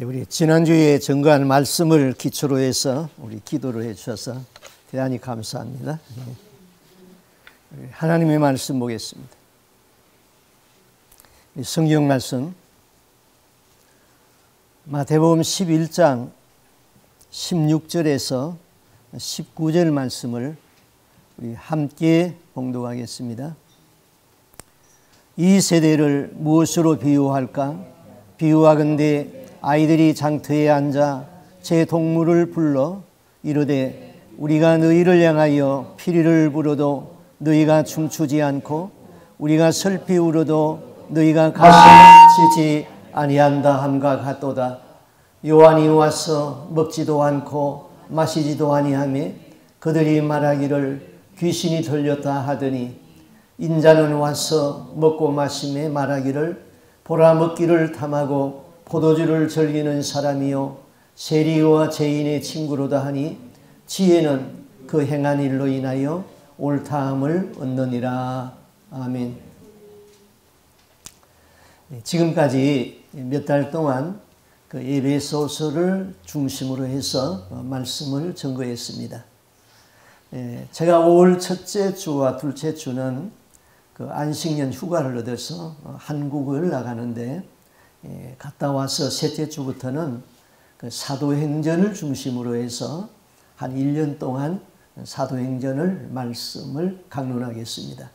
우리 지난주에 증거한 말씀을 기초로 해서 우리 기도를 해주셔서 대단히 감사합니다. 하나님의 말씀 보겠습니다. 성경 말씀 마태복음 11장 16절에서 19절 말씀을 우리 함께 봉독하겠습니다. 이 세대를 무엇으로 비유할까? 비유하건대 아이들이 장터에 앉아 제 동물을 불러 이르되 우리가 너희를 향하여 피리를 불어도 너희가 춤추지 않고 우리가 슬피 울어도 너희가 가슴을 치지 아니한다 함과 같도다. 요한이 와서 먹지도 않고 마시지도 아니하며 그들이 말하기를 귀신이 들렸다 하더니 인자는 와서 먹고 마시며 말하기를 보라 먹기를 탐하고 포도주를 즐기는 사람이요 세리와 죄인의 친구로다 하니 지혜는 그 행한 일로 인하여 옳다함을 얻느니라. 아멘. 지금까지 몇 달 동안 그 에베소서를 중심으로 해서 말씀을 전거했습니다. 제가 5월 첫째 주와 둘째 주는 그 안식년 휴가를 얻어서 한국을 나가는데 갔다 와서 셋째 주부터는 그 사도행전을 중심으로 해서 한 1년 동안 사도행전을 말씀을 강론하겠습니다.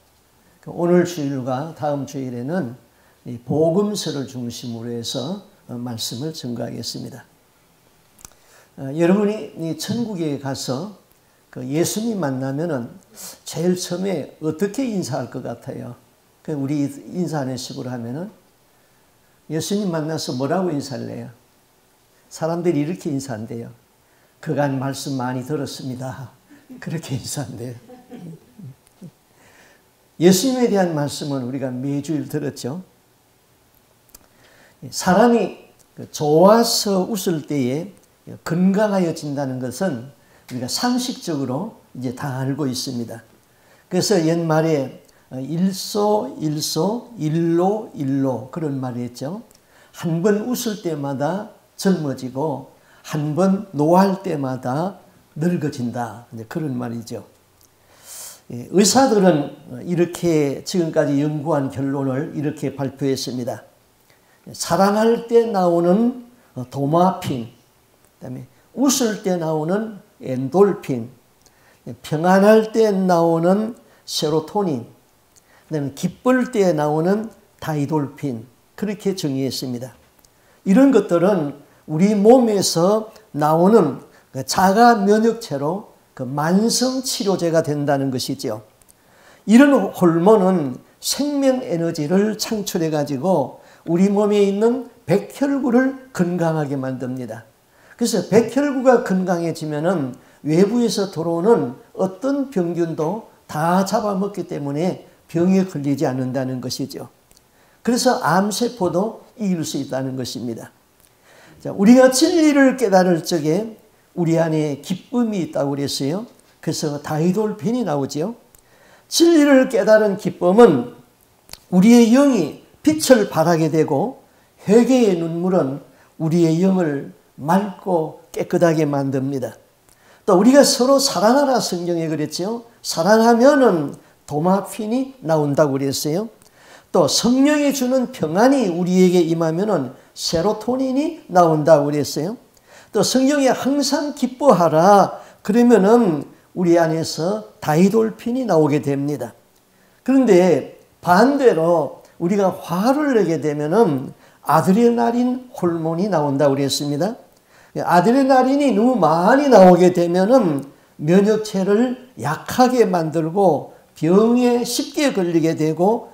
오늘 주일과 다음 주일에는 복음서를 중심으로 해서 말씀을 전가하겠습니다. 여러분이 천국에 가서 그 예수님 만나면은 제일 처음에 어떻게 인사할 것 같아요? 우리 인사하는 식으로 하면은 예수님 만나서 뭐라고 인사를 해요? 사람들이 이렇게 인사한대요. 그간 말씀 많이 들었습니다. 그렇게 인사한대요. 예수님에 대한 말씀은 우리가 매주일 들었죠. 사람이 좋아서 웃을 때에 건강하여진다는 것은 우리가 상식적으로 이제 다 알고 있습니다. 그래서 옛말에 일소 일로 그런 말이 있죠. 한 번 웃을 때마다 젊어지고 한 번 노할 때마다 늙어진다. 그런 말이죠. 의사들은 이렇게 지금까지 연구한 결론을 이렇게 발표했습니다. 사랑할 때 나오는 도마핀, 그다음에 웃을 때 나오는 엔돌핀, 평안할 때 나오는 세로토닌, 그다음에 기쁠 때 나오는 다이돌핀, 그렇게 정의했습니다. 이런 것들은 우리 몸에서 나오는 자가 면역체로 그 만성 치료제가 된다는 것이죠. 이런 호르몬은 생명 에너지를 창출해 가지고 우리 몸에 있는 백혈구를 건강하게 만듭니다. 그래서 백혈구가 건강해지면은 외부에서 들어오는 어떤 병균도 다 잡아먹기 때문에 병에 걸리지 않는다는 것이죠. 그래서 암세포도 이길 수 있다는 것입니다. 자, 우리가 진리를 깨달을 적에 우리 안에 기쁨이 있다고 그랬어요. 그래서 다이돌핀이 나오죠. 진리를 깨달은 기쁨은 우리의 영이 빛을 발하게 되고 회개의 눈물은 우리의 영을 맑고 깨끗하게 만듭니다. 또 우리가 서로 사랑하라 성경에 그랬죠. 사랑하면은 도마핀이 나온다고 그랬어요. 또 성령이 주는 평안이 우리에게 임하면은 세로토닌이 나온다고 그랬어요. 또 성경에 항상 기뻐하라 그러면은 우리 안에서 다이돌핀이 나오게 됩니다. 그런데 반대로 우리가 화를 내게 되면은 아드레날린 호르몬이 나온다고 그랬습니다. 아드레날린이 너무 많이 나오게 되면은 면역체를 약하게 만들고 병에 쉽게 걸리게 되고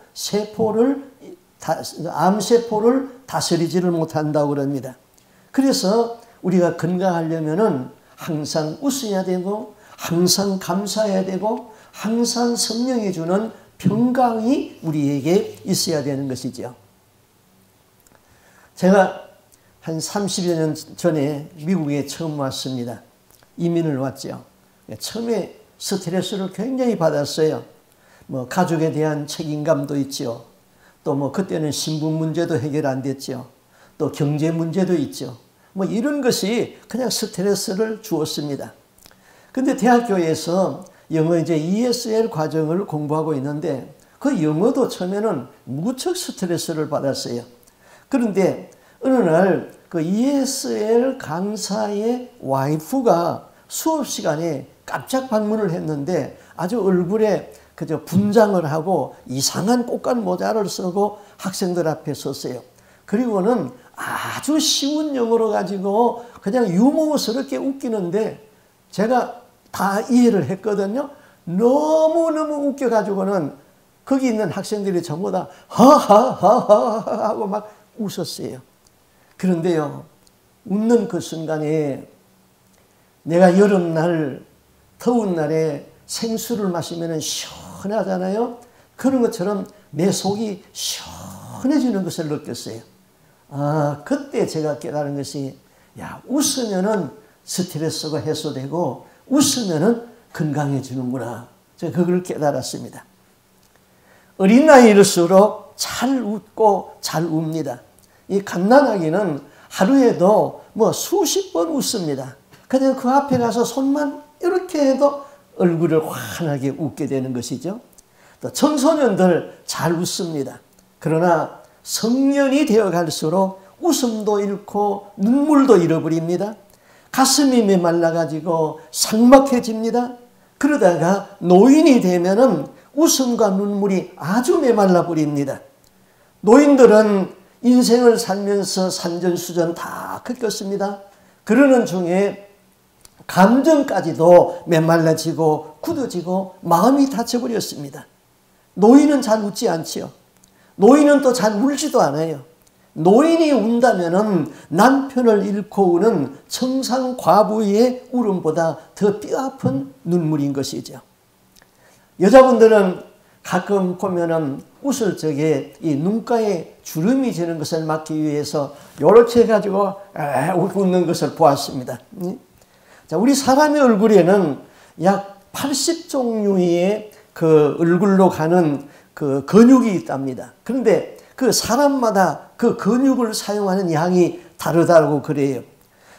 암세포를 다스리지를 못한다고 그럽니다. 그래서 우리가 건강하려면은 항상 웃어야 되고 항상 감사해야 되고 항상 성령이 주는 평강이 우리에게 있어야 되는 것이죠. 제가 한 30여 년 전에 미국에 처음 왔습니다. 이민을 왔죠. 처음에 스트레스를 굉장히 받았어요. 가족에 대한 책임감도 있죠. 또 그때는 신분 문제도 해결 안 됐죠. 또 경제 문제도 있죠. 뭐 이런 것이 그냥 스트레스를 주었습니다. 근데 대학교에서 영어 이제 ESL 과정을 공부하고 있는데 그 영어도 처음에는 무척 스트레스를 받았어요. 그런데 어느 날 그 ESL 강사의 와이프가 수업 시간에 깜짝 방문을 했는데 아주 얼굴에 그저 분장을 하고 이상한 꽃갈 모자를 쓰고 학생들 앞에 섰어요. 그리고는 아주 쉬운 영어로 가지고 그냥 유머스럽게 웃기는데 제가 다 이해를 했거든요. 너무너무 웃겨가지고는 거기 있는 학생들이 전부 다 하하하하 하고 막 웃었어요. 그런데요, 웃는 그 순간에 내가 여름날 더운 날에 생수를 마시면 시원하잖아요. 그런 것처럼 내 속이 시원해지는 것을 느꼈어요. 아, 그때 제가 깨달은 것이 야, 웃으면은 스트레스가 해소되고 웃으면은 건강해지는구나. 제가 그걸 깨달았습니다. 어린 나이일수록 잘 웃고 잘 웁니다. 이 갓난아기는 하루에도 뭐 수십 번 웃습니다. 그냥 그 앞에 가서 손만 이렇게 해도 얼굴을 환하게 웃게 되는 것이죠. 또 청소년들 잘 웃습니다. 그러나 성년이 되어 갈수록 웃음도 잃고 눈물도 잃어버립니다. 가슴이 메말라가지고 삭막해집니다. 그러다가 노인이 되면은 웃음과 눈물이 아주 메말라 버립니다. 노인들은 인생을 살면서 산전수전 다 겪었습니다. 그러는 중에 감정까지도 메말라지고 굳어지고 마음이 다쳐버렸습니다. 노인은 잘 웃지 않지요. 노인은 또 잘 울지도 않아요. 노인이 운다면은 남편을 잃고 우는 청상 과부의 울음보다 더 뼈아픈 눈물인 것이죠. 여자분들은 가끔 보면은 웃을 적에 이 눈가에 주름이 지는 것을 막기 위해서 이렇게 해가지고 웃는 것을 보았습니다. 자, 우리 사람의 얼굴에는 약 80종류의 그 얼굴로 가는 그 근육이 있답니다. 그런데 그 사람마다 그 근육을 사용하는 양이 다르다고 그래요.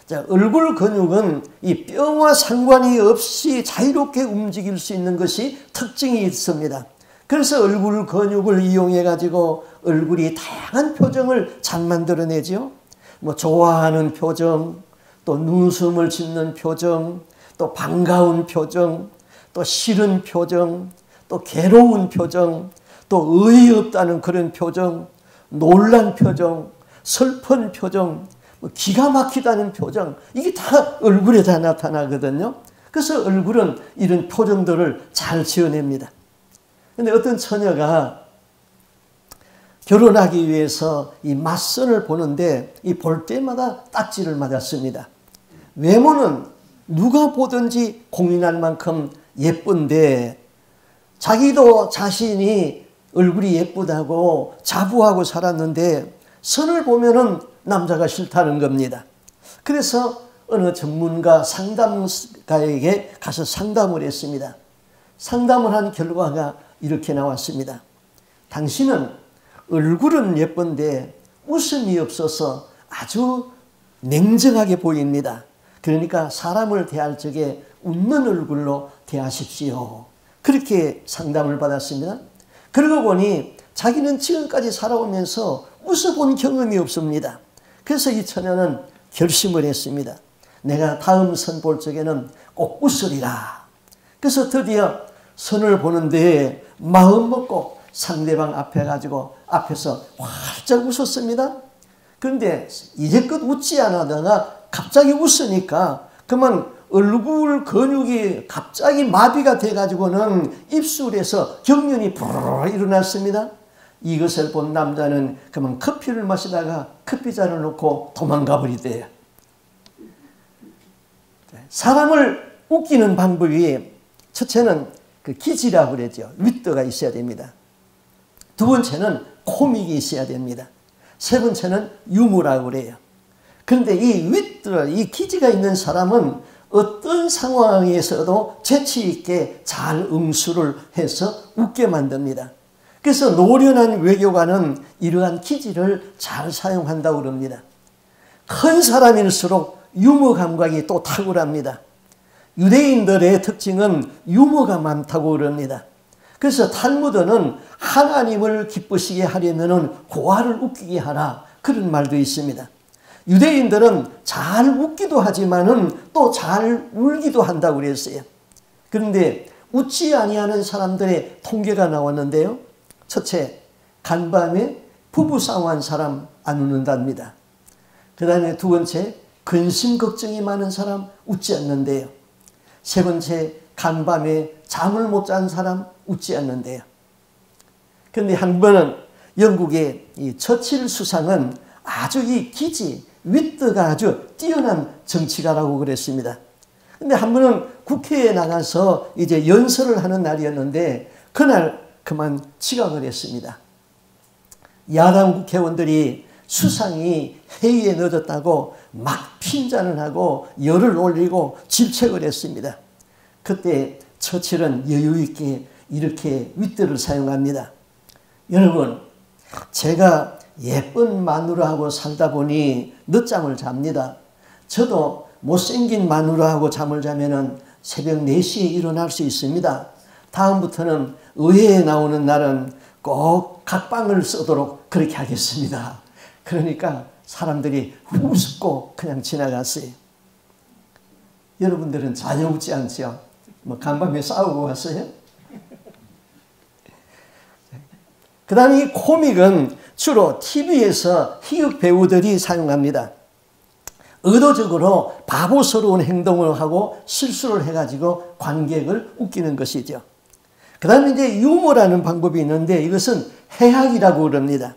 자, 얼굴 근육은 이 뼈와 상관이 없이 자유롭게 움직일 수 있는 것이 특징이 있습니다. 그래서 얼굴 근육을 이용해 가지고 얼굴이 다양한 표정을 잘 만들어내죠. 뭐 좋아하는 표정, 또 눈웃음을 짓는 표정, 또 반가운 표정, 또 싫은 표정, 또 괴로운 표정, 또 어이없다는 그런 표정, 놀란 표정, 슬픈 표정, 기가 막히다는 표정, 이게 다 얼굴에 다 나타나거든요. 그래서 얼굴은 이런 표정들을 잘 지어냅니다. 근데 어떤 처녀가 결혼하기 위해서 이 맞선을 보는데 이 볼 때마다 딱지를 맞았습니다. 외모는 누가 보든지 공인할 만큼 예쁜데 자기도 자신이 얼굴이 예쁘다고 자부하고 살았는데 선을 보면은 남자가 싫다는 겁니다. 그래서 어느 전문가 상담가에게 가서 상담을 했습니다. 상담을 한 결과가 이렇게 나왔습니다. 당신은 얼굴은 예쁜데 웃음이 없어서 아주 냉정하게 보입니다. 그러니까 사람을 대할 적에 웃는 얼굴로 대하십시오. 그렇게 상담을 받았습니다. 그러고 보니 자기는 지금까지 살아오면서 웃어본 경험이 없습니다. 그래서 이 처녀는 결심을 했습니다. 내가 다음 선 볼 적에는 꼭 웃으리라. 그래서 드디어 선을 보는데 마음 먹고 상대방 앞에 가지고 앞에서 활짝 웃었습니다. 그런데 이제껏 웃지 않았다가 갑자기 웃으니까 그만 얼굴 근육이 갑자기 마비가 돼가지고는 입술에서 경련이 부르르 일어났습니다. 이것을 본 남자는 그만 커피를 마시다가 커피잔을 놓고 도망가 버리대요. 사람을 웃기는 방법이 첫째는 그 기지라고 그러죠. 윗도가 있어야 됩니다. 두 번째는 코믹이 있어야 됩니다. 세 번째는 유머라고 그래요. 그런데 이 윗도, 이 기지가 있는 사람은 어떤 상황에서도 재치 있게 잘 응수를 해서 웃게 만듭니다. 그래서 노련한 외교관은 이러한 기지를 잘 사용한다고 그럽니다. 큰 사람일수록 유머 감각이 또 탁월합니다. 유대인들의 특징은 유머가 많다고 그럽니다. 그래서 탈무드는 하나님을 기쁘시게 하려면 고아를 웃기게 하라, 그런 말도 있습니다. 유대인들은 잘 웃기도 하지만은 또 잘 울기도 한다고 그랬어요. 그런데 웃지 아니하는 사람들의 통계가 나왔는데요. 첫째, 간밤에 부부싸움한 사람 안 웃는답니다. 그 다음에 두 번째, 근심 걱정이 많은 사람 웃지 않는데요. 세 번째, 간밤에 잠을 못 잔 사람 웃지 않는데요. 그런데 한 번은 영국의 이 처칠 수상은 아주 이 기지, 윗드가 아주 뛰어난 정치가라고 그랬습니다. 근데 한 번은 국회에 나가서 이제 연설을 하는 날이었는데 그날 그만 지각을 했습니다. 야당 국회의원들이 수상이 회의에 늦었다고 막 핀잔을 하고 열을 올리고 질책을 했습니다. 그때 처칠은 여유 있게 이렇게 윗대를 사용합니다. 여러분, 제가 예쁜 마누라하고 살다 보니 늦잠을 잡니다. 저도 못생긴 마누라하고 잠을 자면은 새벽 4시에 일어날 수 있습니다. 다음부터는 의회에 나오는 날은 꼭 각방을 쓰도록 그렇게 하겠습니다. 그러니까 사람들이 우습고 그냥 지나갔어요. 여러분들은 전혀 웃지 않죠? 뭐 간밤에 싸우고 왔어요? 그 다음에 이 코믹은 주로 TV에서 희극 배우들이 사용합니다. 의도적으로 바보스러운 행동을 하고 실수를 해가지고 관객을 웃기는 것이죠. 그 다음에 이제 유머라는 방법이 있는데 이것은 해학이라고 그럽니다.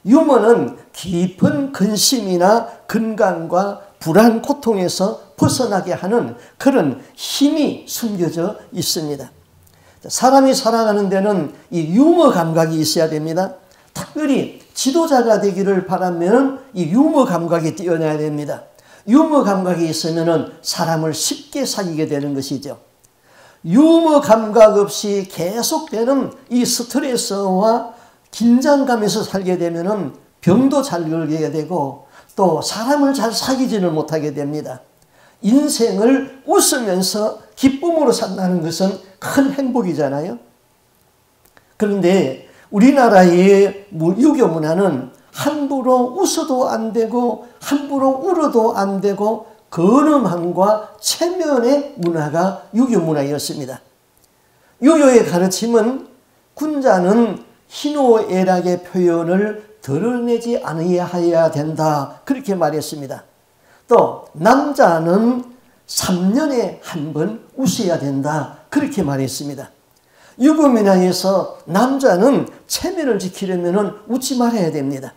유머는 깊은 근심이나 근감과 불안, 고통에서 벗어나게 하는 그런 힘이 숨겨져 있습니다. 사람이 살아가는 데는 이 유머 감각이 있어야 됩니다. 특별히 지도자가 되기를 바라면 이 유머 감각이 뛰어나야 됩니다. 유머 감각이 있으면 사람을 쉽게 사귀게 되는 것이죠. 유머 감각 없이 계속되는 이 스트레스와 긴장감에서 살게 되면 병도 잘 걸게 되고 또 사람을 잘 사귀지는 못하게 됩니다. 인생을 웃으면서 기쁨으로 산다는 것은 큰 행복이잖아요. 그런데 우리나라의 유교 문화는 함부로 웃어도 안 되고 함부로 울어도 안 되고 근엄함과 체면의 문화가 유교 문화였습니다. 유교의 가르침은 군자는 희노애락의 표현을 드러내지 않아야 된다, 그렇게 말했습니다. 또 남자는 3년에 한 번 웃어야 된다, 그렇게 말했습니다. 유교 문화에서 남자는 체면을 지키려면 웃지 말아야 됩니다.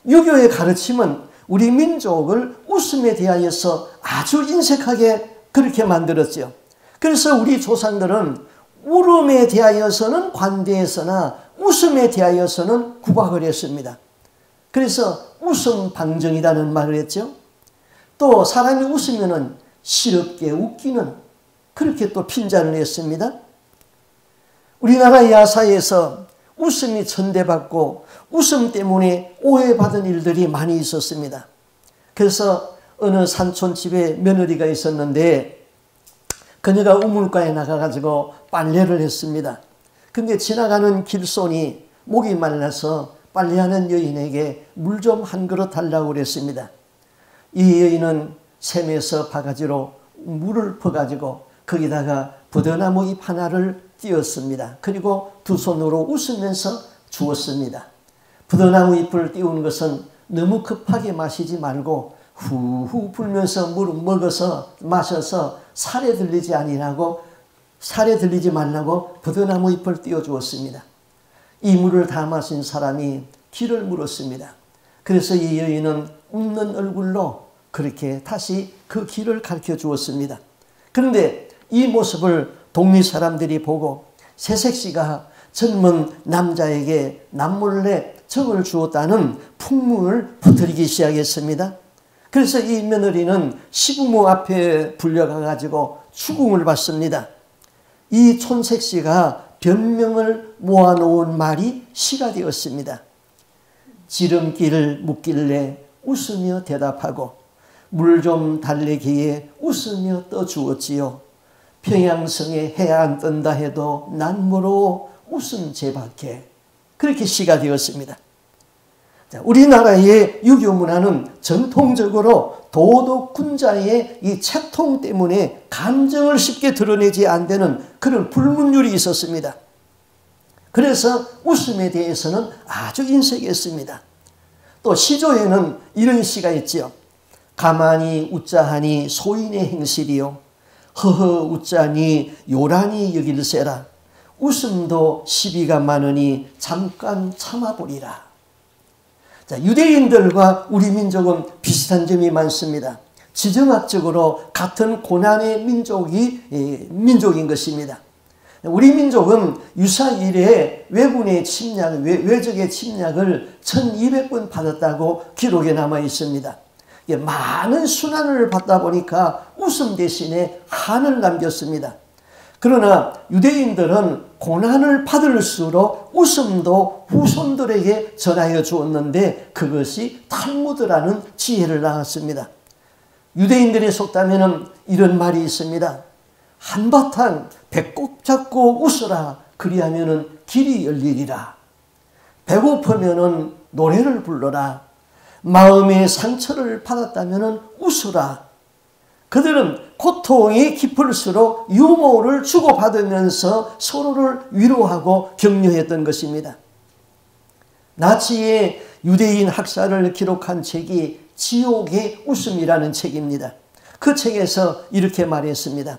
유교의 가르침은 우리 민족을 웃음에 대하여서 아주 인색하게 그렇게 만들었죠. 그래서 우리 조상들은 울음에 대하여서는 관대했으나 웃음에 대하여서는 구박을 했습니다. 그래서 웃음 방정이라는 말을 했죠. 또 사람이 웃으면 시럽게 웃기는, 그렇게 또 핀잔을 했습니다. 우리나라 야사에서 웃음이 천대받고 웃음 때문에 오해받은 일들이 많이 있었습니다. 그래서 어느 산촌집에 며느리가 있었는데 그녀가 우물가에 나가가지고 빨래를 했습니다. 근데 지나가는 길손이 목이 말라서 빨래하는 여인에게 물 좀 한 그릇 달라고 그랬습니다. 이 여인은 샘에서 바가지로 물을 퍼가지고 거기다가 부더나무 잎 하나를 띄웠습니다. 그리고 두 손으로 웃으면서 주었습니다. 부더나무 잎을 띄우는 것은 너무 급하게 마시지 말고 후후 불면서 물을 먹어서 마셔서 살에 들리지 말라고 부더나무 잎을 띄워 주었습니다. 이 물을 다 마신 사람이 귀를 물었습니다. 그래서 이 여인은 웃는 얼굴로 그렇게 다시 그 길을 가르쳐 주었습니다. 그런데 이 모습을 동리 사람들이 보고 새색시가 젊은 남자에게 남몰래 정을 주었다는 풍문을 퍼뜨리기 시작했습니다. 그래서 이 며느리는 시부모 앞에 불려가가지고 추궁을 받습니다. 이 촌색시가 변명을 모아놓은 말이 시가 되었습니다. 지름길을 묻길래 웃으며 대답하고 물 좀 달래기에 웃으며 떠주었지요. 평양성에 해 안 뜬다 해도 난 모로 웃음 제밖에. 그렇게 시가 되었습니다. 자, 우리나라의 유교 문화는 전통적으로 도덕 군자의 이 채통 때문에 감정을 쉽게 드러내지 않는 그런 불문율이 있었습니다. 그래서 웃음에 대해서는 아주 인색했습니다. 또 시조에는 이런 시가 있지요. 가만히 웃자하니 소인의 행실이요. 허허 웃자니 요란히 여길세라. 웃음도 시비가 많으니 잠깐 참아보리라. 자, 유대인들과 우리 민족은 비슷한 점이 많습니다. 지정학적으로 같은 고난의 민족인 것입니다. 우리 민족은 유사 이래에 외군의 침략, 외적의 침략을 1200번 받았다고 기록에 남아 있습니다. 많은 순환을 받다 보니까 웃음 대신에 한을 남겼습니다. 그러나 유대인들은 고난을 받을수록 웃음도 후손들에게 전하여 주었는데 그것이 탈무드라는 지혜를 낳았습니다. 유대인들이 속담에는 이런 말이 있습니다. 한바탕 배꼽 잡고 웃으라. 그리하면 길이 열리리라. 배고프면 노래를 불러라. 마음의 상처를 받았다면 웃으라. 그들은 고통이 깊을수록 유머를 주고받으면서 서로를 위로하고 격려했던 것입니다. 나치의 유대인 학살을 기록한 책이 지옥의 웃음이라는 책입니다. 그 책에서 이렇게 말했습니다.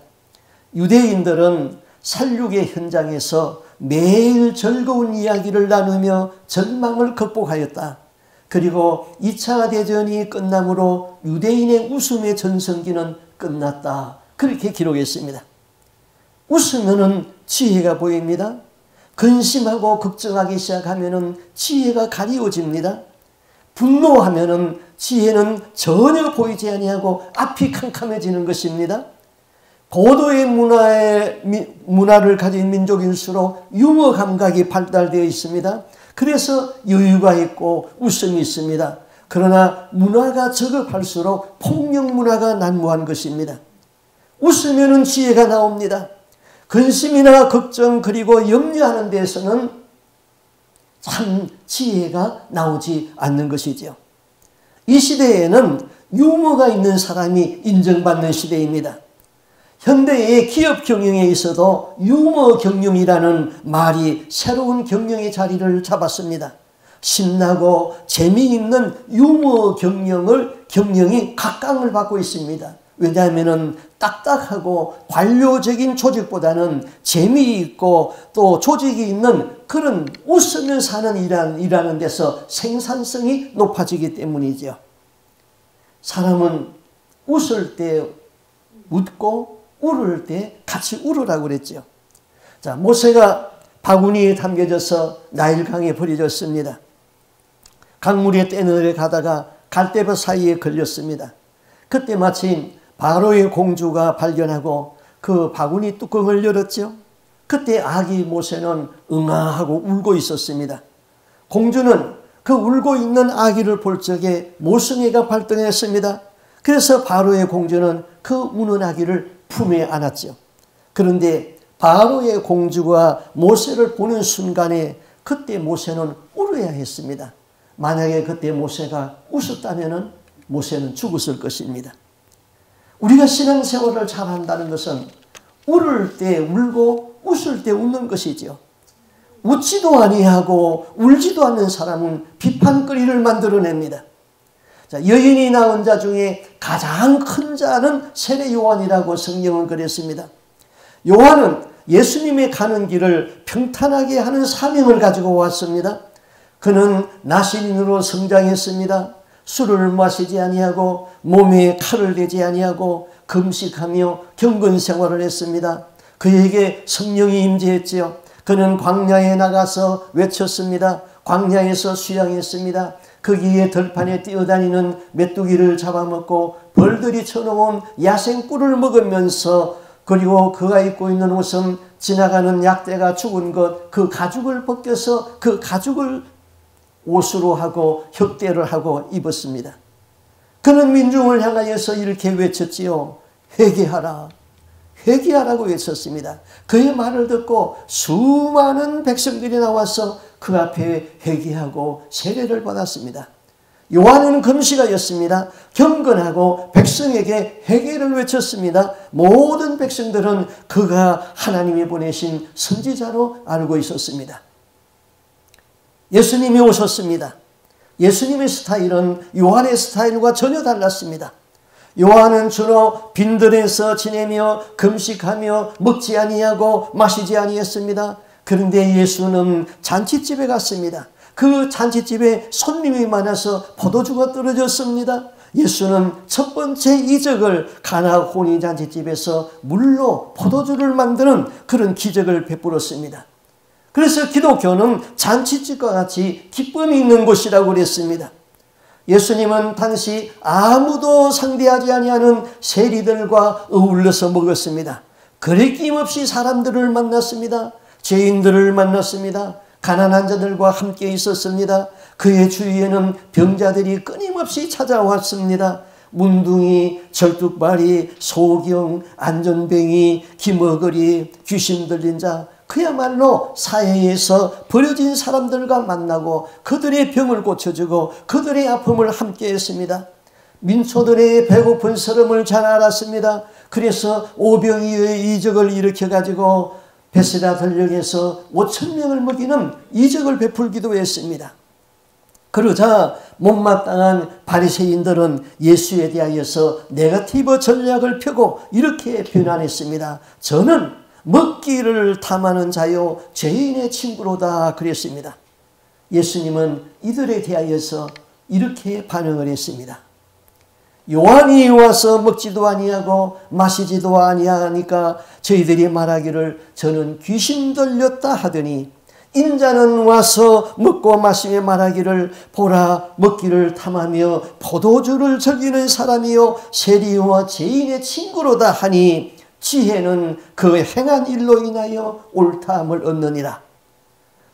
유대인들은 살육의 현장에서 매일 즐거운 이야기를 나누며 절망을 극복하였다. 그리고 2차 대전이 끝남으로 유대인의 웃음의 전성기는 끝났다. 그렇게 기록했습니다. 웃으면 지혜가 보입니다. 근심하고 걱정하기 시작하면 지혜가 가리워집니다. 분노하면 지혜는 전혀 보이지 아니하고 앞이 캄캄해지는 것입니다. 고도의 문화를 가진 민족일수록 유머 감각이 발달되어 있습니다. 그래서 여유가 있고 웃음이 있습니다. 그러나 문화가 저급할수록 폭력 문화가 난무한 것입니다. 웃으면 지혜가 나옵니다. 근심이나 걱정 그리고 염려하는 데에서는 참 지혜가 나오지 않는 것이죠. 이 시대에는 유머가 있는 사람이 인정받는 시대입니다. 현대의 기업 경영에 있어도 유머 경영이라는 말이 새로운 경영의 자리를 잡았습니다. 신나고 재미있는 유머 경영이 각광을 받고 있습니다. 왜냐하면 딱딱하고 관료적인 조직보다는 재미있고 또 조직이 있는 그런 웃으며 사는 일하는 데서 생산성이 높아지기 때문이죠. 사람은 웃을 때 웃고 울을 때 같이 울으라고 그랬죠. 자, 모세가 바구니에 담겨져서 나일강에 버려졌습니다. 강물에 떼내려 가다가 갈대밭 사이에 걸렸습니다. 그때 마침 바로의 공주가 발견하고 그 바구니 뚜껑을 열었죠. 그때 아기 모세는 응아하고 울고 있었습니다. 공주는 그 울고 있는 아기를 볼 적에 모성애가 발동했습니다. 그래서 바로의 공주는 그 우는 아기를 품에 안았죠. 그런데 바로의 공주가 모세를 보는 순간에 그때 모세는 울어야 했습니다. 만약에 그때 모세가 웃었다면 모세는 죽었을 것입니다. 우리가 신앙생활을 잘한다는 것은 울을 때 울고 웃을 때 웃는 것이죠. 웃지도 아니하고 울지도 않는 사람은 비판거리를 만들어냅니다. 자, 여인이 낳은 자 중에 가장 큰 자는 세례 요한이라고 성경은 그랬습니다. 요한은 예수님의 가는 길을 평탄하게 하는 사명을 가지고 왔습니다. 그는 나신인으로 성장했습니다. 술을 마시지 아니하고 몸에 칼을 대지 아니하고 금식하며 경건 생활을 했습니다. 그에게 성령이 임재했지요. 그는 광야에 나가서 외쳤습니다. 광야에서 수양했습니다. 거기에 들판에 뛰어다니는 메뚜기를 잡아먹고 벌들이 쳐놓은 야생꿀을 먹으면서 그리고 그가 입고 있는 옷은 지나가는 약대가 죽은 것 그 가죽을 벗겨서 그 가죽을 옷으로 하고 혁대를 하고 입었습니다. 그는 민중을 향하여서 이렇게 외쳤지요. 회개하라. 회개하라고 외쳤습니다. 그의 말을 듣고 수많은 백성들이 나와서 그 앞에 회개하고 세례를 받았습니다. 요한은 금식하였습니다. 경건하고 백성에게 회개를 외쳤습니다. 모든 백성들은 그가 하나님이 보내신 선지자로 알고 있었습니다. 예수님이 오셨습니다. 예수님의 스타일은 요한의 스타일과 전혀 달랐습니다. 요한은 주로 빈들에서 지내며 금식하며 먹지 아니하고 마시지 아니했습니다. 그런데 예수는 잔치집에 갔습니다. 그 잔치집에 손님이 많아서 포도주가 떨어졌습니다. 예수는 첫 번째 이적을 가나 혼인 잔치집에서 물로 포도주를 만드는 그런 기적을 베풀었습니다. 그래서 기독교는 잔치집과 같이 기쁨이 있는 곳이라고 그랬습니다. 예수님은 당시 아무도 상대하지 아니하는 세리들과 어울려서 먹었습니다. 거리낌없이 사람들을 만났습니다. 죄인들을 만났습니다. 가난한 자들과 함께 있었습니다. 그의 주위에는 병자들이 끊임없이 찾아왔습니다. 문둥이, 절뚝발이, 소경, 안전뱅이, 기머거리, 귀신 들린 자, 그야말로 사회에서 버려진 사람들과 만나고 그들의 병을 고쳐주고 그들의 아픔을 함께 했습니다. 민초들의 배고픈 서름을 잘 알았습니다. 그래서 오병이어의 이적을 일으켜가지고 베세다 들녘에서 5,000명을 먹이는 이적을 베풀기도 했습니다. 그러자 못마땅한 바리새인들은 예수에 대하여서 네거티브 전략을 펴고 이렇게 비난했습니다. 저는 먹기를 탐하는 자요 죄인의 친구로다 그랬습니다. 예수님은 이들에 대하여서 이렇게 반응을 했습니다. 요한이 와서 먹지도 아니하고 마시지도 아니하니까 저희들이 말하기를 저는 귀신 들렸다 하더니 인자는 와서 먹고 마시며 말하기를 보라 먹기를 탐하며 포도주를 즐기는 사람이요 세리와 죄인의 친구로다 하니 지혜는 그 행한 일로 인하여 옳다함을 얻느니라.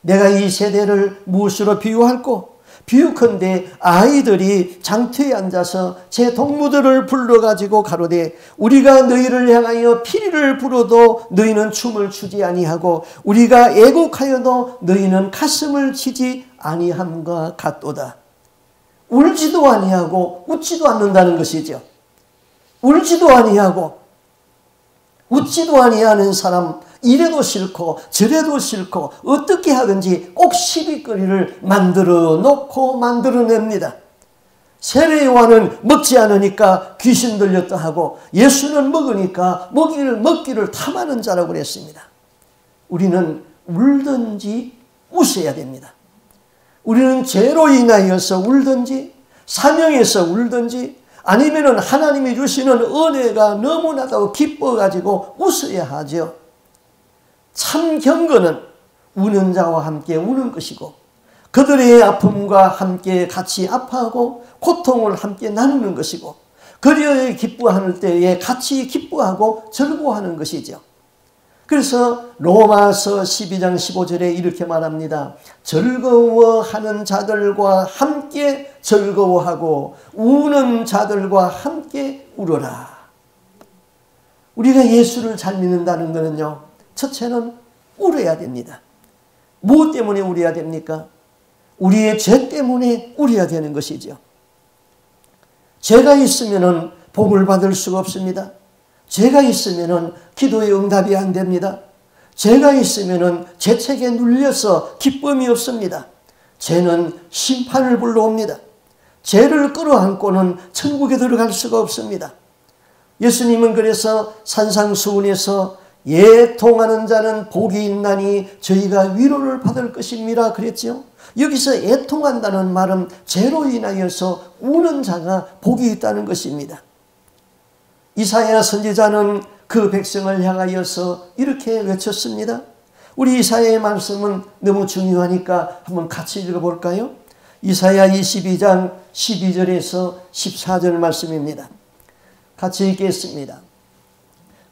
내가 이 세대를 무엇으로 비유할꼬? 비유컨대 아이들이 장터에 앉아서 제 동무들을 불러가지고 가로되 우리가 너희를 향하여 피리를 불어도 너희는 춤을 추지 아니하고 우리가 애곡하여도 너희는 가슴을 치지 아니함과 같도다. 울지도 아니하고 웃지도 않는다는 것이죠. 울지도 아니하고 웃지도 아니하는 사람, 이래도 싫고 저래도 싫고 어떻게 하든지 꼭 시비거리를 만들어 놓고 만들어냅니다. 세례 요한은 먹지 않으니까 귀신 들렸다 하고 예수는 먹으니까 먹기를 탐하는 자라고 그랬습니다. 우리는 울든지 웃어야 됩니다. 우리는 죄로 인하여서 울든지 사명에서 울든지 아니면은 하나님이 주시는 은혜가 너무나도 기뻐가지고 웃어야 하죠. 참 경건은 우는 자와 함께 우는 것이고 그들의 아픔과 함께 같이 아파하고 고통을 함께 나누는 것이고 그들이 기뻐하는 때에 같이 기뻐하고 즐거워하는 것이죠. 그래서 로마서 12장 15절에 이렇게 말합니다. 즐거워하는 자들과 함께 즐거워하고 우는 자들과 함께 울어라. 우리가 예수를 잘 믿는다는 것은요. 첫째는 울어야 됩니다. 무엇 때문에 울어야 됩니까? 우리의 죄 때문에 울어야 되는 것이죠. 죄가 있으면 복을 받을 수가 없습니다. 죄가 있으면 기도의 응답이 안 됩니다. 죄가 있으면 죄책에 눌려서 기쁨이 없습니다. 죄는 심판을 불러옵니다. 죄를 끌어안고는 천국에 들어갈 수가 없습니다. 예수님은 그래서 산상수훈에서 애통하는 자는 복이 있나니 저희가 위로를 받을 것입니다 그랬죠. 여기서 애통한다는 말은 죄로 인하여서 우는 자가 복이 있다는 것입니다. 이사야 선지자는 그 백성을 향하여서 이렇게 외쳤습니다. 우리 이사야의 말씀은 너무 중요하니까 한번 같이 읽어볼까요? 이사야 22장 12절에서 14절 말씀입니다. 같이 읽겠습니다.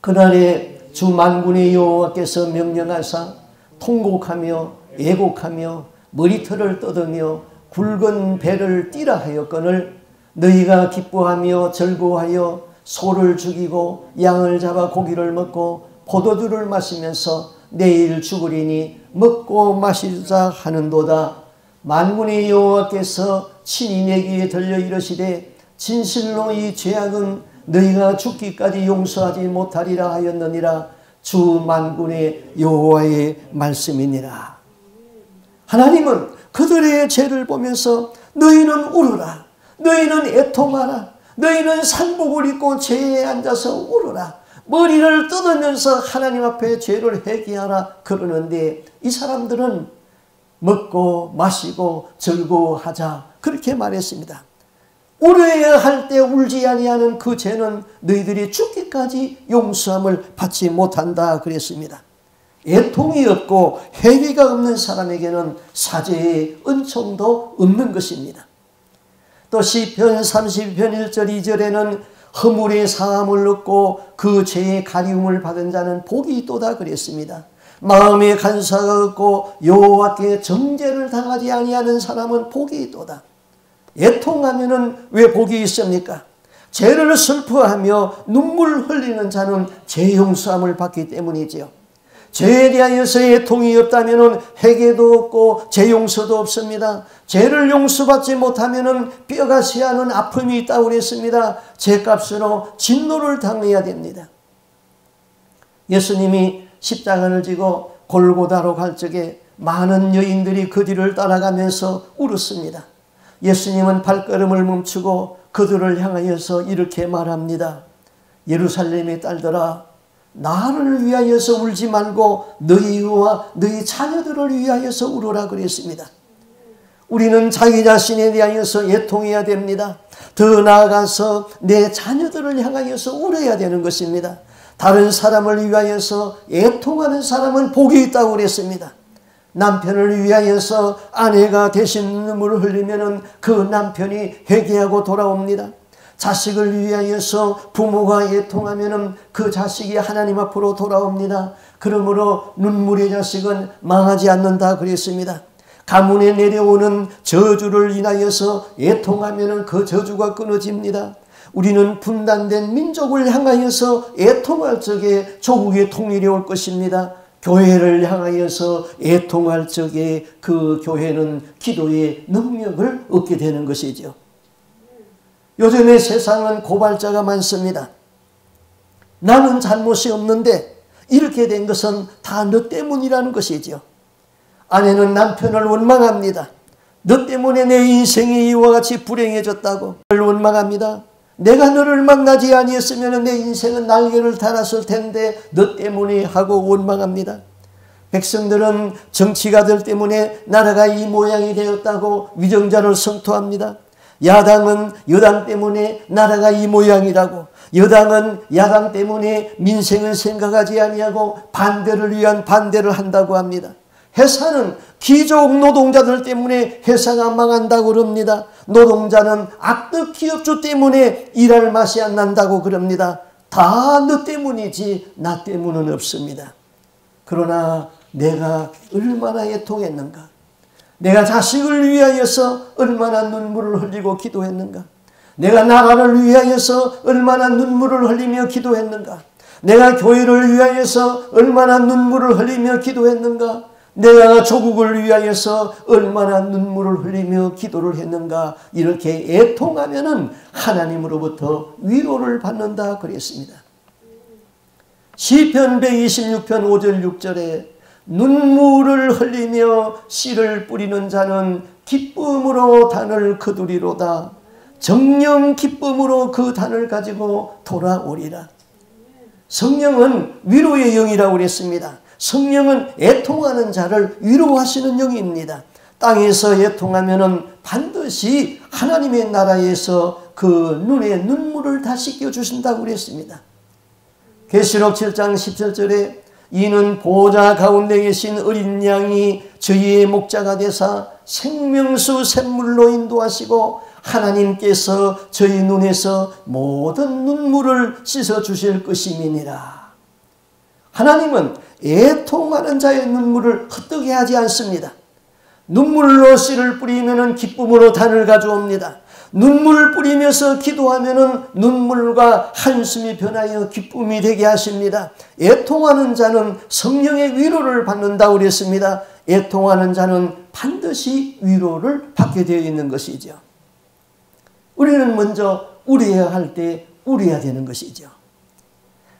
그날에 주 만군의 여호와께서 명령하사 통곡하며 애곡하며 머리털을 떠드며 굵은 배를 띠라 하였거늘 너희가 기뻐하며 즐거워하여 소를 죽이고 양을 잡아 고기를 먹고 포도주를 마시면서 내일 죽으리니 먹고 마시자 하는도다. 만군의 여호와께서 친히 내 귀에 들려 이르시되 진실로 이 죄악은 너희가 죽기까지 용서하지 못하리라 하였느니라. 주 만군의 여호와의 말씀이니라. 하나님은 그들의 죄를 보면서 너희는 울어라, 너희는 애통하라, 너희는 상복을 입고 죄에 앉아서 울어라, 머리를 뜯으면서 하나님 앞에 죄를 회개하라 그러는데, 이 사람들은 먹고 마시고 즐거워하자 그렇게 말했습니다. 울어야 할 때 울지 아니하는 그 죄는 너희들이 죽기까지 용서함을 받지 못한다 그랬습니다. 애통이 없고 회개가 없는 사람에게는 사죄의 은총도 없는 것입니다. 또 시편 32편 1절 2절에는 허물의 사함을 얻고 그 죄의 가리움을 받은 자는 복이 있도다 그랬습니다. 마음에 간사가 없고 여호와께 정죄를 당하지 아니하는 사람은 복이 있도다. 애통하면은 왜 복이 있습니까? 죄를 슬퍼하며 눈물 흘리는 자는 죄 용서함을 받기 때문이지요. 죄에 대하여서 애통이 없다면 회개도 없고 죄 용서도 없습니다. 죄를 용서받지 못하면 뼈가 쇠하는 아픔이 있다고 그랬습니다. 죄값으로 진노를 당해야 됩니다. 예수님이 십자가를 지고 골고다로 갈 적에 많은 여인들이 그 뒤를 따라가면서 울었습니다. 예수님은 발걸음을 멈추고 그들을 향하여서 이렇게 말합니다. 예루살렘의 딸들아, 나를 위하여서 울지 말고 너희와 너희 자녀들을 위하여서 울어라 그랬습니다. 우리는 자기 자신에 대하여서 애통해야 됩니다. 더 나아가서 내 자녀들을 향하여서 울어야 되는 것입니다. 다른 사람을 위하여서 애통하는 사람은 복이 있다고 그랬습니다. 남편을 위하여서 아내가 대신 눈물을 흘리면 그 남편이 회개하고 돌아옵니다. 자식을 위하여서 부모가 애통하면 그 자식이 하나님 앞으로 돌아옵니다. 그러므로 눈물의 자식은 망하지 않는다 그랬습니다. 가문에 내려오는 저주를 인하여서 애통하면 그 저주가 끊어집니다. 우리는 분단된 민족을 향하여서 애통할 적에 조국의 통일이 올 것입니다. 교회를 향하여서 애통할 적에 그 교회는 기도의 능력을 얻게 되는 것이죠. 요즘의 세상은 고발자가 많습니다. 나는 잘못이 없는데 이렇게 된 것은 다 너 때문이라는 것이죠. 아내는 남편을 원망합니다. 너 때문에 내 인생이 이와 같이 불행해졌다고 원망합니다. 내가 너를 만나지 아니했으면 내 인생은 날개를 달았을 텐데 너 때문에 하고 원망합니다. 백성들은 정치가들 때문에 나라가 이 모양이 되었다고 위정자를 성토합니다. 야당은 여당 때문에 나라가 이 모양이라고, 여당은 야당 때문에 민생을 생각하지 아니하고 반대를 위한 반대를 한다고 합니다. 회사는 귀족 노동자들 때문에 회사가 망한다고 그럽니다. 노동자는 악덕 기업주 때문에 일할 맛이 안 난다고 그럽니다. 다 너 때문이지 나 때문은 없습니다. 그러나 내가 얼마나 애통했는가, 내가 자식을 위하여서 얼마나 눈물을 흘리고 기도했는가, 내가 나라를 위하여서 얼마나 눈물을 흘리며 기도했는가, 내가 교회를 위하여서 얼마나 눈물을 흘리며 기도했는가, 내가 조국을 위하여서 얼마나 눈물을 흘리며 기도를 했는가. 이렇게 애통하면은 하나님으로부터 위로를 받는다 그랬습니다. 시편 126편 5절 6절에 눈물을 흘리며 씨를 뿌리는 자는 기쁨으로 단을 거두리로다. 정령 기쁨으로 그 단을 가지고 돌아오리라. 성령은 위로의 영이라고 그랬습니다. 성령은 애통하는 자를 위로하시는 영입니다. 땅에서 애통하면은 반드시 하나님의 나라에서 그 눈에 눈물을 다 씻겨주신다고 그랬습니다. 계시록 7장 17절에 이는 보호자 가운데 계신 어린 양이 저희의 목자가 되사 생명수 샘물로 인도하시고 하나님께서 저희 눈에서 모든 눈물을 씻어주실 것임이니라. 하나님은 애통하는 자의 눈물을 헛되게 하지 않습니다. 눈물로 씨를 뿌리면 기쁨으로 단을 가져옵니다. 눈물 뿌리면서 기도하면은 눈물과 한숨이 변하여 기쁨이 되게 하십니다. 애통하는 자는 성령의 위로를 받는다고 그랬습니다. 애통하는 자는 반드시 위로를 받게 되어 있는 것이죠. 우리는 먼저 울어야 할 때 울어야 되는 것이죠.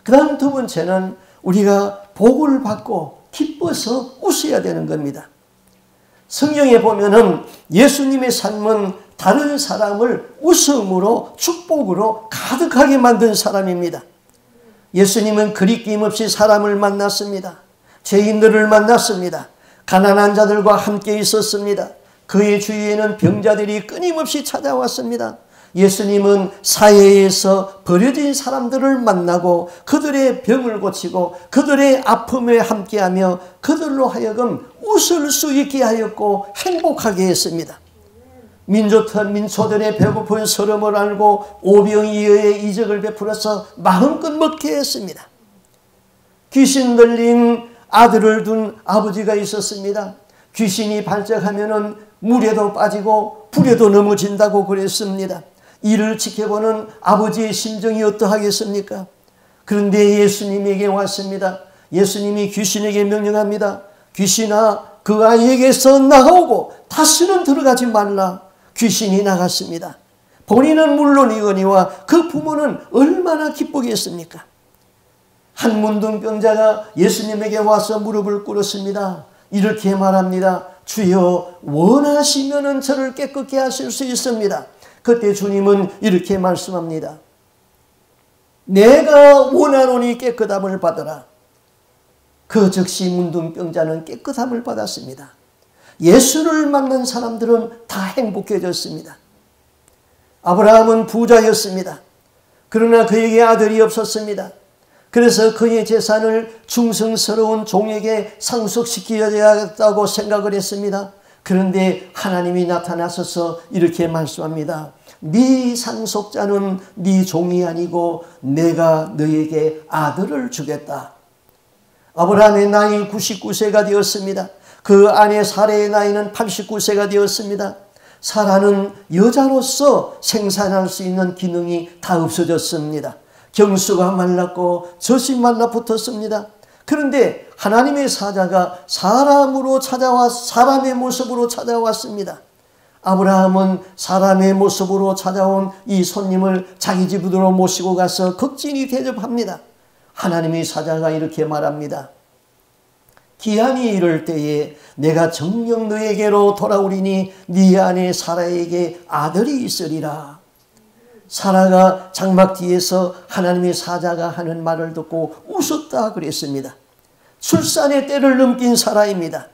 그 다음 두 번째는 우리가 복을 받고 기뻐서 웃어야 되는 겁니다. 성경에 보면은 예수님의 삶은 다른 사람을 웃음으로 축복으로 가득하게 만든 사람입니다. 예수님은 그리낌 없이 사람을 만났습니다. 죄인들을 만났습니다. 가난한 자들과 함께 있었습니다. 그의 주위에는 병자들이 끊임없이 찾아왔습니다. 예수님은 사회에서 버려진 사람들을 만나고 그들의 병을 고치고 그들의 아픔에 함께하며 그들로 하여금 웃을 수 있게 하였고 행복하게 했습니다. 민초들의 배고픈 서름을 알고 오병이어의 이적을 베풀어서 마음껏 먹게 했습니다. 귀신 들린 아들을 둔 아버지가 있었습니다. 귀신이 발작하면은 물에도 빠지고 불에도 넘어진다고 그랬습니다. 이를 지켜보는 아버지의 심정이 어떠하겠습니까? 그런데 예수님에게 왔습니다. 예수님이 귀신에게 명령합니다. 귀신아, 그 아이에게서 나가오고 다시는 들어가지 말라. 귀신이 나갔습니다. 본인은 물론이거니와 그 부모는 얼마나 기쁘겠습니까? 한 문둥병자가 예수님에게 와서 무릎을 꿇었습니다. 이렇게 말합니다. 주여, 원하시면은 저를 깨끗게 하실 수 있습니다. 그때 주님은 이렇게 말씀합니다. 내가 원하노니 깨끗함을 받으라. 그 즉시 문둥병자는 깨끗함을 받았습니다. 예수를 만난 사람들은 다 행복해졌습니다. 아브라함은 부자였습니다. 그러나 그에게 아들이 없었습니다. 그래서 그의 재산을 충성스러운 종에게 상속시켜야겠다고 생각을 했습니다. 그런데 하나님이 나타나셔서 이렇게 말씀합니다. 네 상속자는 네 종이 아니고 내가 너에게 아들을 주겠다. 아브라함의 나이 99세가 되었습니다. 그 아내 사라의 나이는 89세가 되었습니다. 사라는 여자로서 생산할 수 있는 기능이 다 없어졌습니다. 경수가 말랐고 젖이 말라붙었습니다. 그런데 하나님의 사자가 사람의 모습으로 찾아왔습니다. 아브라함은 사람의 모습으로 찾아온 이 손님을 자기 집으로 모시고 가서 극진히 대접합니다. 하나님의 사자가 이렇게 말합니다. 기한이 이를 때에 내가 정녕 너에게로 돌아오리니 네 아내 사라에게 아들이 있으리라. 사라가 장막 뒤에서 하나님의 사자가 하는 말을 듣고 웃었다 그랬습니다. 출산의 때를 넘긴 사라입니다.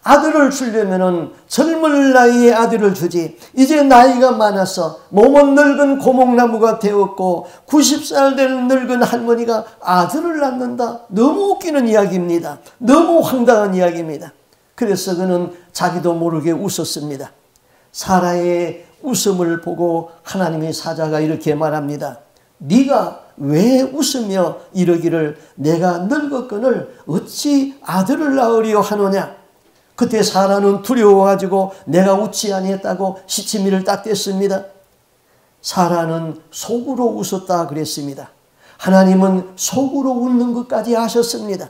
아들을 주려면은 젊은 나이에 아들을 주지. 이제 나이가 많아서 몸은 늙은 고목나무가 되었고 90살 된 늙은 할머니가 아들을 낳는다. 너무 웃기는 이야기입니다. 너무 황당한 이야기입니다. 그래서 그는 자기도 모르게 웃었습니다. 사라의 웃음을 보고 하나님의 사자가 이렇게 말합니다. 네가 왜 웃으며 이러기를 내가 늙었거늘 어찌 아들을 낳으려 하노냐. 그때 사라는 두려워가지고 내가 웃지 아니했다고 시치미를 딱 뗐습니다. 사라는 속으로 웃었다 그랬습니다. 하나님은 속으로 웃는 것까지 하셨습니다.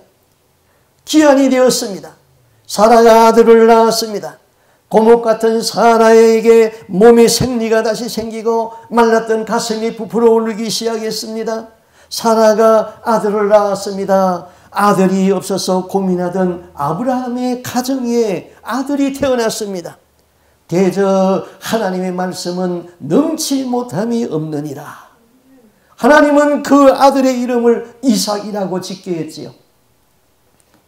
기한이 되었습니다. 사라가 아들을 낳았습니다. 고목 같은 사라에게 몸에 생리가 다시 생기고 말랐던 가슴이 부풀어 오르기 시작했습니다. 사라가 아들을 낳았습니다. 아들이 없어서 고민하던 아브라함의 가정에 아들이 태어났습니다. 대저 하나님의 말씀은 넘치 못함이 없느니라. 하나님은 그 아들의 이름을 이삭이라고 짓게 했지요.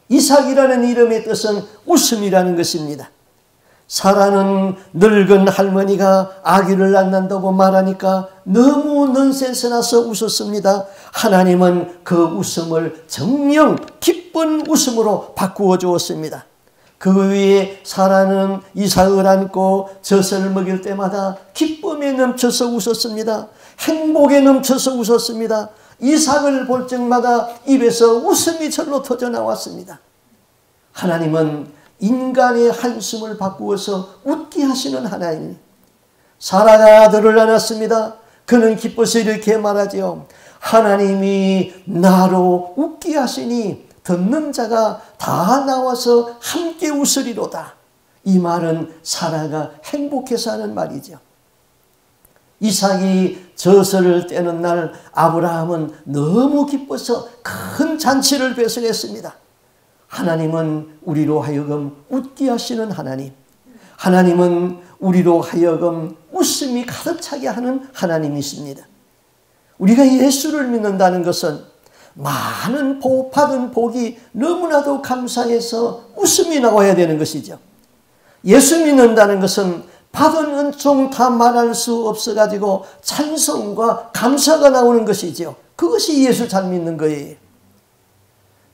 이삭이라는 이름의 뜻은 웃음이라는 것입니다. 사라는 늙은 할머니가 아기를 낳는다고 말하니까 너무 넌센스 나서 웃었습니다. 하나님은 그 웃음을 정녕 기쁜 웃음으로 바꾸어 주었습니다. 그 위에 사라는 이삭을 안고 젖을 먹일 때마다 기쁨에 넘쳐서 웃었습니다. 행복에 넘쳐서 웃었습니다. 이삭을 볼 적마다 입에서 웃음이 절로 터져 나왔습니다. 하나님은 인간의 한숨을 바꾸어서 웃게 하시는 하나님. 사라가 아들을 낳았습니다. 그는 기뻐서 이렇게 말하지요. 하나님이 나로 웃게 하시니 듣는 자가 다 나와서 함께 웃으리로다. 이 말은 사라가 행복해서 하는 말이죠. 이삭이 젖을 떼는 날 아브라함은 너무 기뻐서 큰 잔치를 배설했습니다. 하나님은 우리로 하여금 웃게 하시는 하나님, 하나님은 우리로 하여금 웃음이 가득 차게 하는 하나님이십니다. 우리가 예수를 믿는다는 것은 많은 받은 복이 너무나도 감사해서 웃음이 나와야 되는 것이죠. 예수 믿는다는 것은 받은 은총 다 말할 수 없어가지고 찬송과 감사가 나오는 것이죠. 그것이 예수 잘 믿는 거예요.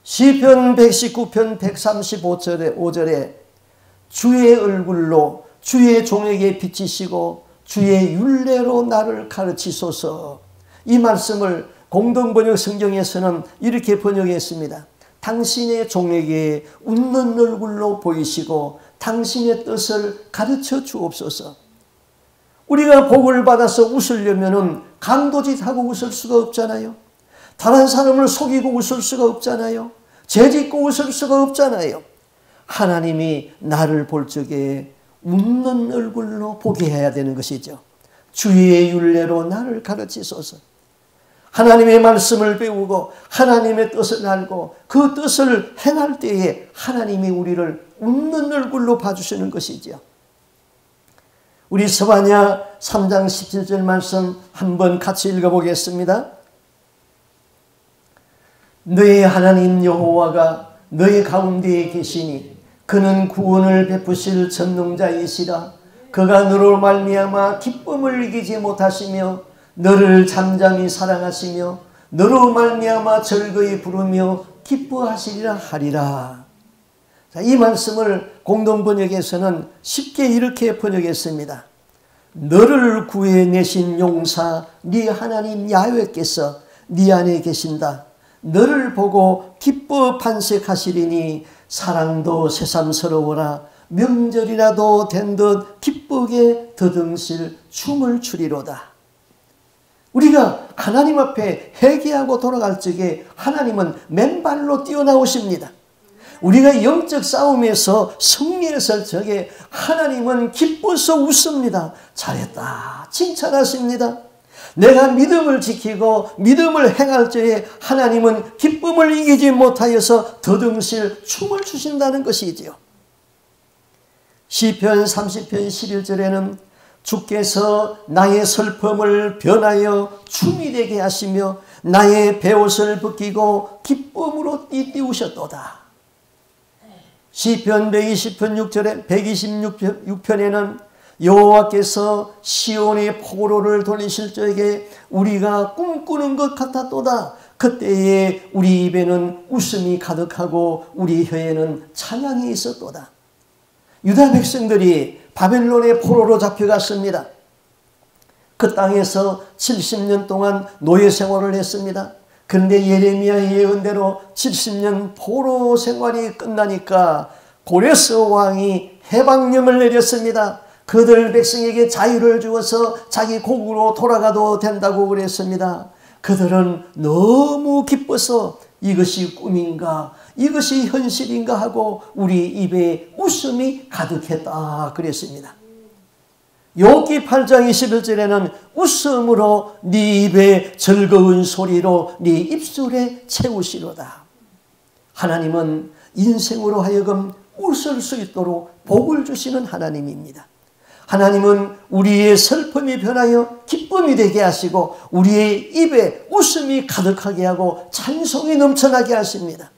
시편 119편 135절에 주의 얼굴로 주의 종에게 비치시고 주의 율례로 나를 가르치소서. 이 말씀을 공동번역 성경에서는 이렇게 번역했습니다. 당신의 종에게 웃는 얼굴로 보이시고 당신의 뜻을 가르쳐 주옵소서. 우리가 복을 받아서 웃으려면 강도짓하고 웃을 수가 없잖아요. 다른 사람을 속이고 웃을 수가 없잖아요. 죄짓고 웃을 수가 없잖아요. 하나님이 나를 볼 적에 웃는 얼굴로 보게 해야 되는 것이죠. 주의 율례로 나를 가르치소서. 하나님의 말씀을 배우고 하나님의 뜻을 알고 그 뜻을 행할 때에 하나님이 우리를 웃는 얼굴로 봐주시는 것이죠. 우리 스바냐 3장 17절 말씀 한번 같이 읽어보겠습니다. 너의 하나님 여호와가 너의 가운데에 계시니 그는 구원을 베푸실 전능자이시라. 그가 너로 말미암아 기쁨을 이기지 못하시며 너를 잠잠히 사랑하시며 너로 말미암아 즐거이 부르며 기뻐하시리라 하리라. 자, 이 말씀을 공동번역에서는 쉽게 이렇게 번역했습니다. 너를 구해내신 용사 네 하나님 야훼께서 네 안에 계신다. 너를 보고 기뻐 반색하시리니 사랑도 새삼스러워라. 명절이라도 된 듯 기쁘게 더듬실 춤을 추리로다. 우리가 하나님 앞에 회개하고 돌아갈 적에 하나님은 맨발로 뛰어나오십니다. 우리가 영적 싸움에서 승리했을 적에 하나님은 기뻐서 웃습니다. 잘했다. 칭찬하십니다. 내가 믿음을 지키고 믿음을 행할 적에 하나님은 기쁨을 이기지 못하여서 더듬실 춤을 주신다는 것이지요. 시편 30편 11절에는 주께서 나의 슬픔을 변하여 춤이 되게 하시며 나의 베옷을 벗기고 기쁨으로 띠띠우셨도다. 시편 120편 126편에는 여호와께서 시온의 포로를 돌리실 적에 우리가 꿈꾸는 것 같았도다. 그때에 우리 입에는 웃음이 가득하고 우리 혀에는 찬양이 있었도다. 유다 백성들이 바벨론의 포로로 잡혀갔습니다. 그 땅에서 70년 동안 노예 생활을 했습니다. 그런데 예레미야의 예언대로 70년 포로 생활이 끝나니까 고레스 왕이 해방령을 내렸습니다. 그들 백성에게 자유를 주어서 자기 고국으로 돌아가도 된다고 그랬습니다. 그들은 너무 기뻐서 이것이 꿈인가 이것이 현실인가 하고 우리 입에 웃음이 가득했다 그랬습니다. 욥기 8장 21절에는 웃음으로 네 입에 즐거운 소리로 네 입술에 채우시로다. 하나님은 인생으로 하여금 웃을 수 있도록 복을 주시는 하나님입니다. 하나님은 우리의 슬픔이 변하여 기쁨이 되게 하시고 우리의 입에 웃음이 가득하게 하고 찬송이 넘쳐나게 하십니다.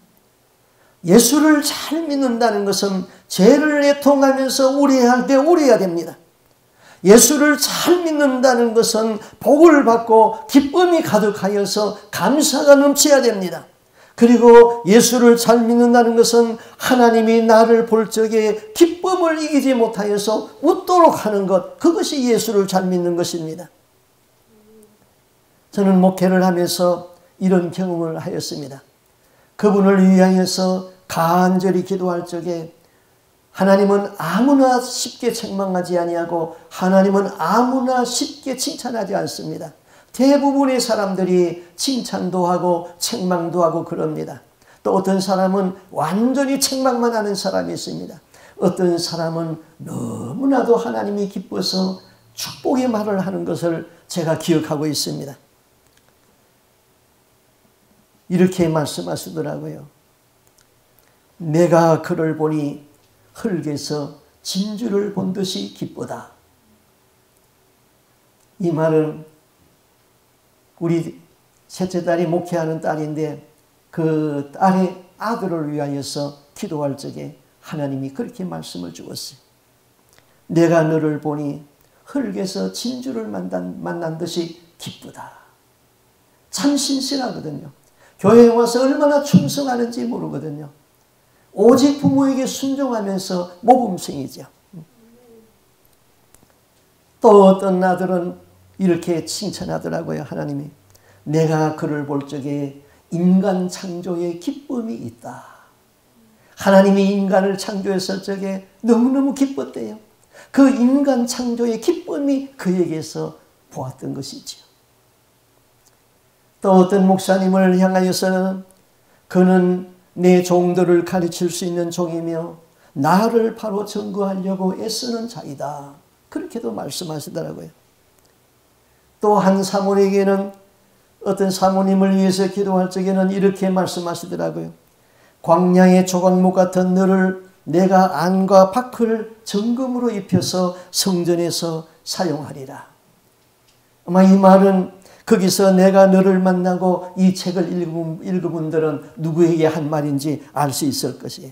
예수를 잘 믿는다는 것은 죄를 애통하면서 우려할 때 우려해야 됩니다. 예수를 잘 믿는다는 것은 복을 받고 기쁨이 가득하여서 감사가 넘쳐야 됩니다. 그리고 예수를 잘 믿는다는 것은 하나님이 나를 볼 적에 기쁨을 이기지 못하여서 웃도록 하는 것, 그것이 예수를 잘 믿는 것입니다. 저는 목회를 하면서 이런 경험을 하였습니다. 그분을 위하여서 간절히 기도할 적에 하나님은 아무나 쉽게 책망하지 아니하고 하나님은 아무나 쉽게 칭찬하지 않습니다. 대부분의 사람들이 칭찬도 하고 책망도 하고 그럽니다. 또 어떤 사람은 완전히 책망만 하는 사람이 있습니다. 어떤 사람은 너무나도 하나님이 기뻐서 축복의 말을 하는 것을 제가 기억하고 있습니다. 이렇게 말씀하시더라고요. 내가 그를 보니 흙에서 진주를 본 듯이 기쁘다. 이 말은 우리 셋째 딸이 목회하는 딸인데 그 딸의 아들을 위하여서 기도할 적에 하나님이 그렇게 말씀을 주었어요. 내가 너를 보니 흙에서 진주를 만난 듯이 기쁘다. 참 신실하거든요. 교회에 와서 얼마나 충성하는지 모르거든요. 오직 부모에게 순종하면서 모범생이죠. 또 어떤 아들은 이렇게 칭찬하더라고요. 하나님이 내가 그를 볼 적에 인간 창조에 기쁨이 있다. 하나님이 인간을 창조했을 적에 너무너무 기뻤대요. 그 인간 창조의 기쁨이 그에게서 보았던 것이지요. 또 어떤 목사님을 향하여서는 그는 내 종들을 가르칠 수 있는 종이며 나를 바로 증거하려고 애쓰는 자이다. 그렇게도 말씀하시더라고요. 또 한 사모에게는 어떤 사모님을 위해서 기도할 적에는 이렇게 말씀하시더라고요. 광야의 조각목 같은 너를 내가 안과 밖을 정금으로 입혀서 성전에서 사용하리라. 아마 이 말은 거기서 내가 너를 만나고 이 책을 읽은 분들은 누구에게 한 말인지 알 수 있을 것이에요.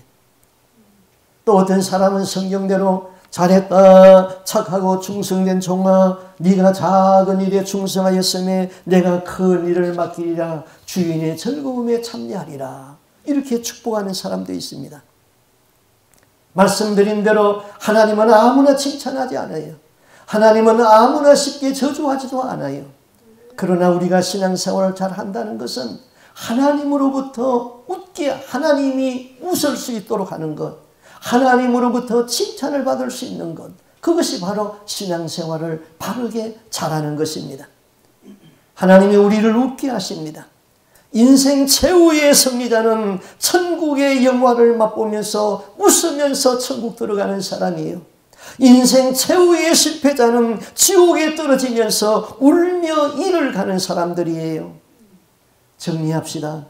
또 어떤 사람은 성경대로 잘했다 착하고 충성된 종아 네가 작은 일에 충성하였음에 내가 큰 일을 맡기리라 주인의 즐거움에 참여하리라 이렇게 축복하는 사람도 있습니다. 말씀드린 대로 하나님은 아무나 칭찬하지 않아요. 하나님은 아무나 쉽게 저주하지도 않아요. 그러나 우리가 신앙생활을 잘 한다는 것은 하나님으로부터 하나님이 웃을 수 있도록 하는 것, 하나님으로부터 칭찬을 받을 수 있는 것, 그것이 바로 신앙생활을 바르게 잘하는 것입니다. 하나님이 우리를 웃게 하십니다. 인생 최후의 승리자는 천국의 영화를 맛보면서 웃으면서 천국 들어가는 사람이에요. 인생 최후의 실패자는 지옥에 떨어지면서 울며 이를 가는 사람들이에요. 정리합시다.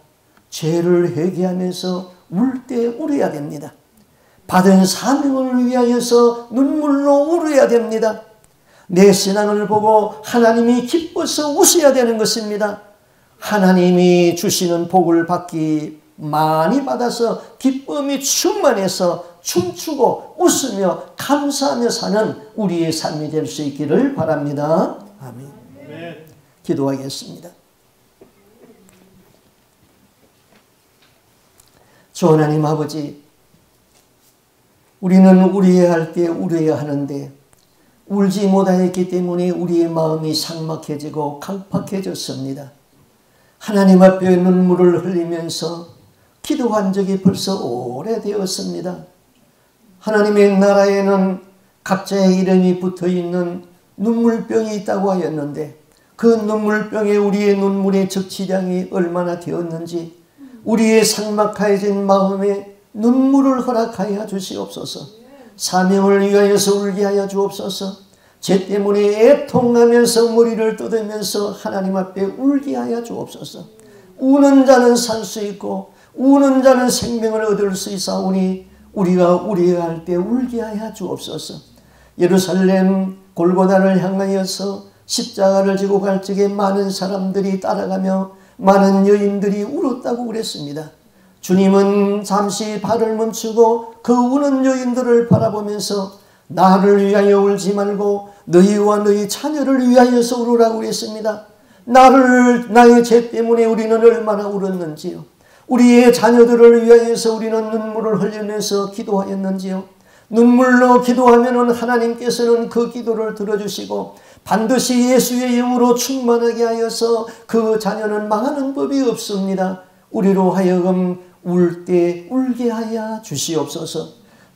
죄를 회개하면서 울 때 울어야 됩니다. 받은 사명을 위하여서 눈물로 울어야 됩니다. 내 신앙을 보고 하나님이 기뻐서 웃어야 되는 것입니다. 하나님이 주시는 복을 많이 받아서 기쁨이 충만해서 춤추고 웃으며 감사하며 사는 우리의 삶이 될 수 있기를 바랍니다. 아멘. 네. 기도하겠습니다. 주 하나님 아버지, 우리는 울어야 할 때 울어야 하는데 울지 못하였기 때문에 우리의 마음이 삭막해지고 강팍해졌습니다. 하나님 앞에 눈물을 흘리면서 기도한 적이 벌써 오래되었습니다. 하나님의 나라에는 각자의 이름이 붙어있는 눈물병이 있다고 하였는데 그 눈물병에 우리의 눈물의 적치량이 얼마나 되었는지 우리의 삭막해진 마음에 눈물을 허락하여 주시옵소서. 사명을 위하여서 울게 하여 주옵소서. 죄 때문에 애통하면서 머리를 뜯으면서 하나님 앞에 울게 하여 주옵소서. 우는 자는 살 수 있고 우는 자는 생명을 얻을 수 있사오니 우리가 울어야 할 때 울게 하여 주옵소서. 예루살렘 골고다를 향하여서 십자가를 지고 갈 적에 많은 사람들이 따라가며 많은 여인들이 울었다고 그랬습니다. 주님은 잠시 발을 멈추고 그 우는 여인들을 바라보면서 나를 위하여 울지 말고 너희와 너희 자녀를 위하여서 울으라고 그랬습니다. 나의 죄 때문에 우리는 얼마나 울었는지요. 우리의 자녀들을 위하여서 우리는 눈물을 흘리면서 기도하였는지요. 눈물로 기도하면 하나님께서는 그 기도를 들어주시고 반드시 예수의 영으로 충만하게 하여서 그 자녀는 망하는 법이 없습니다. 우리로 하여금 울 때 울게 하여 주시옵소서.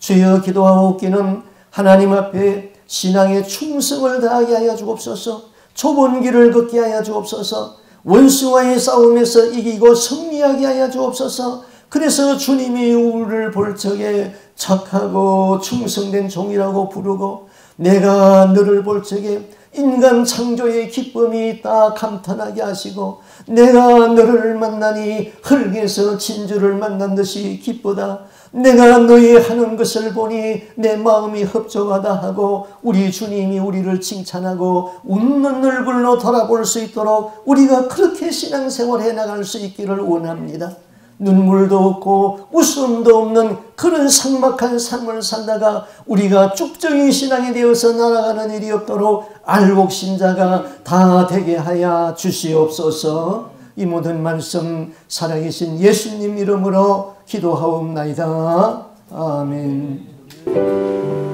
주여 기도하옵기는 하나님 앞에 신앙의 충성을 다하게 하여 주옵소서. 좁은 길을 걷게 하여 주옵소서. 원수와의 싸움에서 이기고 승리하게 하여 주옵소서. 그래서 주님이 우리를 볼 적에 착하고 충성된 종이라고 부르고 내가 너를 볼 적에 인간 창조의 기쁨이 있다 감탄하게 하시고 내가 너를 만나니 흙에서 진주를 만난 듯이 기쁘다. 내가 너희 하는 것을 보니 내 마음이 흡족하다 하고 우리 주님이 우리를 칭찬하고 웃는 얼굴로 돌아볼 수 있도록 우리가 그렇게 신앙생활해 나갈 수 있기를 원합니다. 눈물도 없고 웃음도 없는 그런 삭막한 삶을 살다가 우리가 쭉정이 신앙이 되어서 날아가는 일이 없도록 알곡신자가 다 되게 하여 주시옵소서. 이 모든 말씀 살아계신 예수님 이름으로 기도하옵나이다. 아멘.